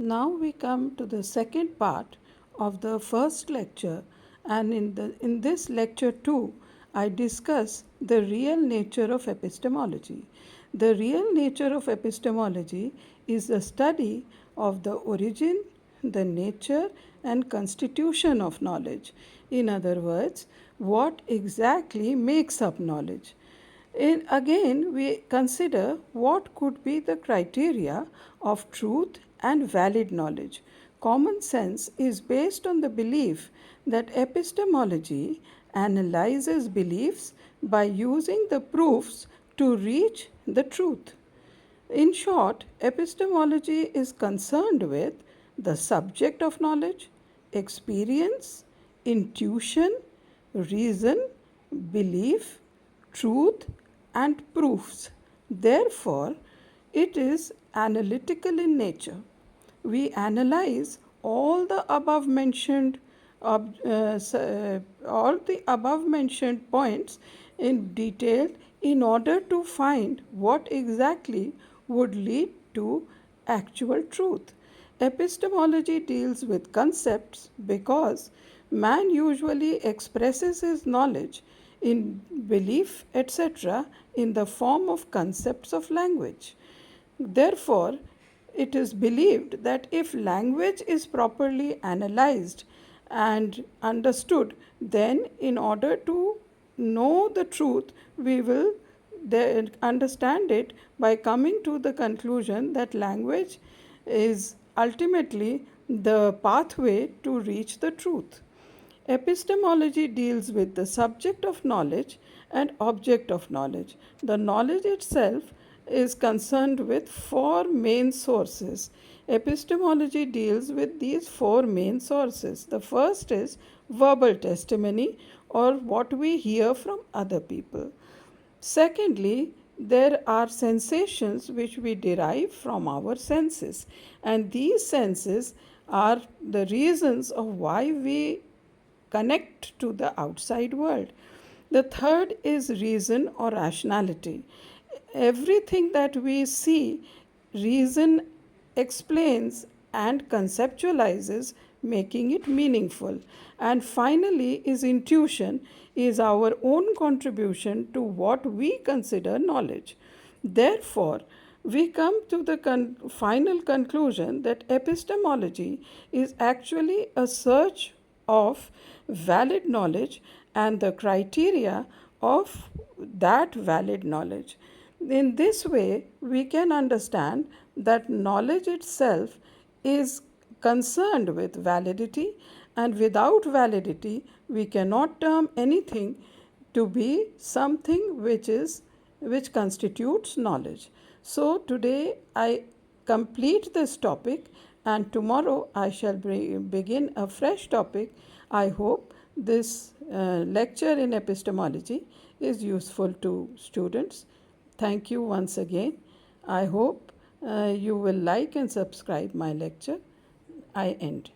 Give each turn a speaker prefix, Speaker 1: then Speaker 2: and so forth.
Speaker 1: Now we come to the second part of the first lecture, and in this lecture too I discuss the real nature of epistemology. The real nature of epistemology is the study of the origin, the nature and constitution of knowledge. In other words, what exactly makes up knowledge. Again, we consider what could be the criteria of truth and valid knowledge. Common sense is based on the belief that epistemology analyzes beliefs by using the proofs to reach the truth. In short, epistemology is concerned with the subject of knowledge, experience, intuition, reason, belief, truth, and proofs. Therefore, it is analytical in nature. We analyze all the above mentioned points in detail in order to find what exactly would lead to actual truth. Epistemology deals with concepts because man usually expresses his knowledge in belief, etc., in the form of concepts of language. Therefore, it is believed that if language is properly analyzed and understood, then in order to know the truth, we will understand it by coming to the conclusion that language is ultimately the pathway to reach the truth. Epistemology deals with the subject of knowledge and object of knowledge. The knowledge itself is concerned with four main sources. Epistemology deals with these four main sources. The first is verbal testimony, or what we hear from other people. Secondly, there are sensations which we derive from our senses, and these senses are the reasons of why we connect to the outside world. The third is reason or rationality. Everything that we see, reason explains and conceptualizes, making it meaningful. And finally is intuition, is our own contribution to what we consider knowledge. Therefore, we come to the final conclusion that epistemology is actually a search of valid knowledge and the criteria of that valid knowledge. In this way, we can understand that knowledge itself is concerned with validity, and without validity, we cannot term anything to be something which constitutes knowledge. So today I complete this topic, and tomorrow I shall begin a fresh topic. I hope this lecture in epistemology is useful to students. Thank you once again. I hope you will like and subscribe my lecture. I end.